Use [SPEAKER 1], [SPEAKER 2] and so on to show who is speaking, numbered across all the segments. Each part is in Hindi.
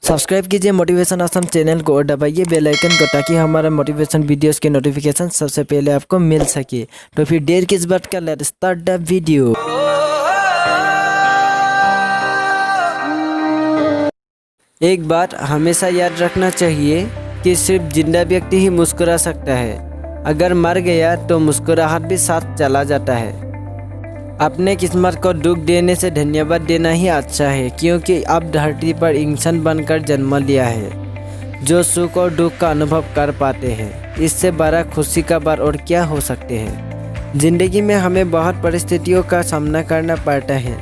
[SPEAKER 1] सब्सक्राइब कीजिए मोटिवेशन आश्रम चैनल को और दबाइए बेल आइकन को ताकि हमारा मोटिवेशन वीडियोस के नोटिफिकेशन सबसे पहले आपको मिल सके। तो फिर देर किस बात का, लेट्स स्टार्ट द वीडियो। एक बात हमेशा याद रखना चाहिए कि सिर्फ जिंदा व्यक्ति ही मुस्कुरा सकता है। अगर मर गया तो मुस्कुराहट भी साथ चला जाता है। अपने किस्मत को दुख देने से धन्यवाद देना ही अच्छा है, क्योंकि अब धरती पर इंसान बनकर जन्म लिया है जो सुख और दुख का अनुभव कर पाते हैं। इससे बड़ा खुशी का बार और क्या हो सकते हैं। ज़िंदगी में हमें बहुत परिस्थितियों का सामना करना पड़ता है,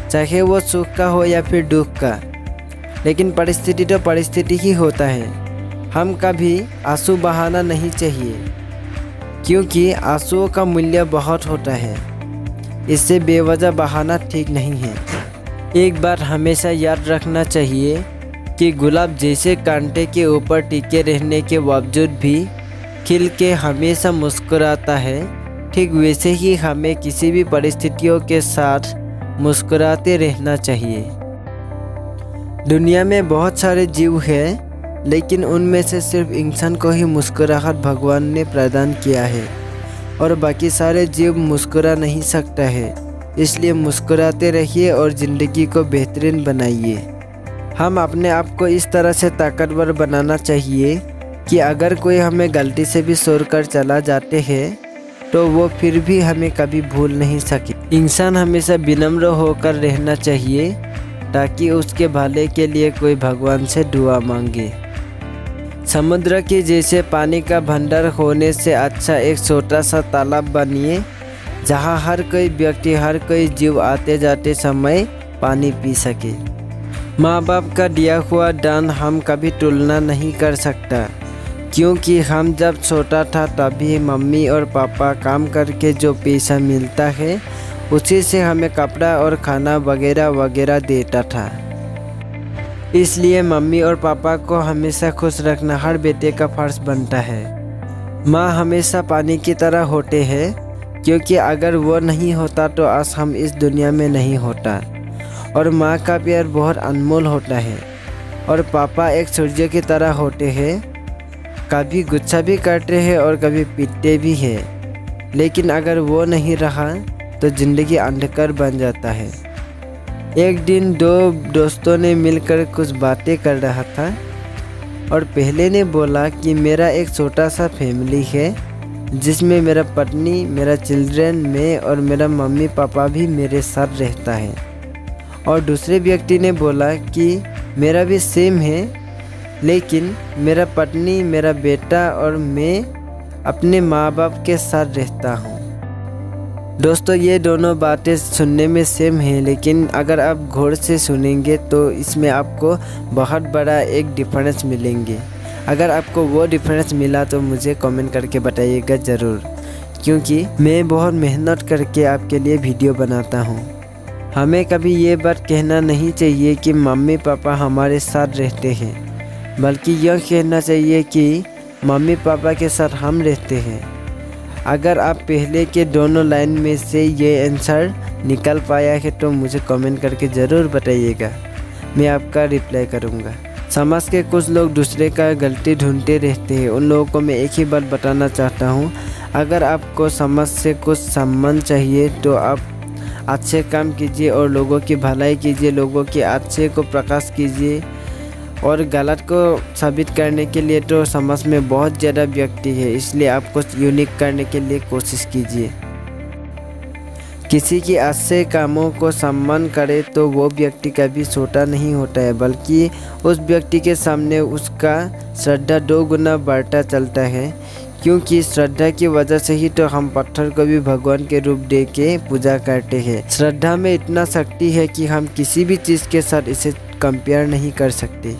[SPEAKER 1] चाहे वो सुख का हो या फिर दुख का। लेकिन परिस्थिति तो परिस्थिति ही होता है। हम कभी आंसू बहाना नहीं चाहिए, क्योंकि आंसुओं का मूल्य बहुत होता है। इससे बेवजह बहाना ठीक नहीं है। एक बार हमेशा याद रखना चाहिए कि गुलाब जैसे कांटे के ऊपर टिके रहने के बावजूद भी खिल के हमेशा मुस्कुराता है, ठीक वैसे ही हमें किसी भी परिस्थितियों के साथ मुस्कुराते रहना चाहिए। दुनिया में बहुत सारे जीव हैं, लेकिन उनमें से सिर्फ इंसान को ही मुस्कुराहट भगवान ने प्रदान किया है और बाकी सारे जीव मुस्कुरा नहीं सकता है। इसलिए मुस्कुराते रहिए और ज़िंदगी को बेहतरीन बनाइए। हम अपने आप को इस तरह से ताकतवर बनाना चाहिए कि अगर कोई हमें गलती से भी छोड़ कर चला जाते हैं तो वो फिर भी हमें कभी भूल नहीं सके। इंसान हमेशा विनम्र होकर रहना चाहिए ताकि उसके भले के लिए कोई भगवान से दुआ मांगे। समुद्र के जैसे पानी का भंडार होने से अच्छा एक छोटा सा तालाब बनिए, जहाँ हर कोई व्यक्ति, हर कोई जीव आते जाते समय पानी पी सके। माँ बाप का दिया हुआ दान हम कभी तुलना नहीं कर सकता, क्योंकि हम जब छोटा था तभी मम्मी और पापा काम करके जो पैसा मिलता है उसी से हमें कपड़ा और खाना वगैरह वगैरह देता था। इसलिए मम्मी और पापा को हमेशा खुश रखना हर बेटे का फर्ज बनता है। माँ हमेशा पानी की तरह होते हैं, क्योंकि अगर वो नहीं होता तो आज हम इस दुनिया में नहीं होता। और माँ का प्यार बहुत अनमोल होता है। और पापा एक सूर्य की तरह होते हैं, कभी गुस्सा भी करते हैं और कभी पीटते भी हैं। लेकिन अगर वो नहीं रहा तो ज़िंदगी अंधकार बन जाता है। एक दिन दो दोस्तों ने मिलकर कुछ बातें कर रहा था और पहले ने बोला कि मेरा एक छोटा सा फैमिली है जिसमें मेरा पत्नी, मेरा चिल्ड्रन, मैं और मेरा मम्मी पापा भी मेरे साथ रहता है। और दूसरे व्यक्ति ने बोला कि मेरा भी सेम है, लेकिन मेरा पत्नी, मेरा बेटा और मैं अपने माँ बाप के साथ रहता हूँ। दोस्तों, ये दोनों बातें सुनने में सेम हैं, लेकिन अगर आप गौर से सुनेंगे तो इसमें आपको बहुत बड़ा एक डिफरेंस मिलेंगे। अगर आपको वो डिफरेंस मिला तो मुझे कमेंट करके बताइएगा ज़रूर, क्योंकि मैं बहुत मेहनत करके आपके लिए वीडियो बनाता हूँ। हमें कभी ये बात कहना नहीं चाहिए कि मम्मी पापा हमारे साथ रहते हैं, बल्कि यह कहना चाहिए कि मम्मी पापा के साथ हम रहते हैं। अगर आप पहले के दोनों लाइन में से ये आंसर निकल पाया है तो मुझे कमेंट करके ज़रूर बताइएगा, मैं आपका रिप्लाई करूँगा। समाज के कुछ लोग दूसरे का गलती ढूंढते रहते हैं। उन लोगों को मैं एक ही बात बताना चाहता हूँ, अगर आपको समाज से कुछ सम्मान चाहिए तो आप अच्छे काम कीजिए और लोगों की भलाई कीजिए, लोगों के अच्छे को प्रकाश कीजिए। और गलत को साबित करने के लिए तो समाज में बहुत ज़्यादा व्यक्ति है, इसलिए आप कुछ यूनिक करने के लिए कोशिश कीजिए। किसी के अच्छे कामों को सम्मान करे तो वो व्यक्ति कभी छोटा नहीं होता है, बल्कि उस व्यक्ति के सामने उसका श्रद्धा 2 गुना बढ़ता चलता है। क्योंकि श्रद्धा की वजह से ही तो हम पत्थर को भी भगवान के रूप दे के पूजा करते हैं। श्रद्धा में इतना शक्ति है कि हम किसी भी चीज़ के साथ इसे कंपेयर नहीं कर सकते।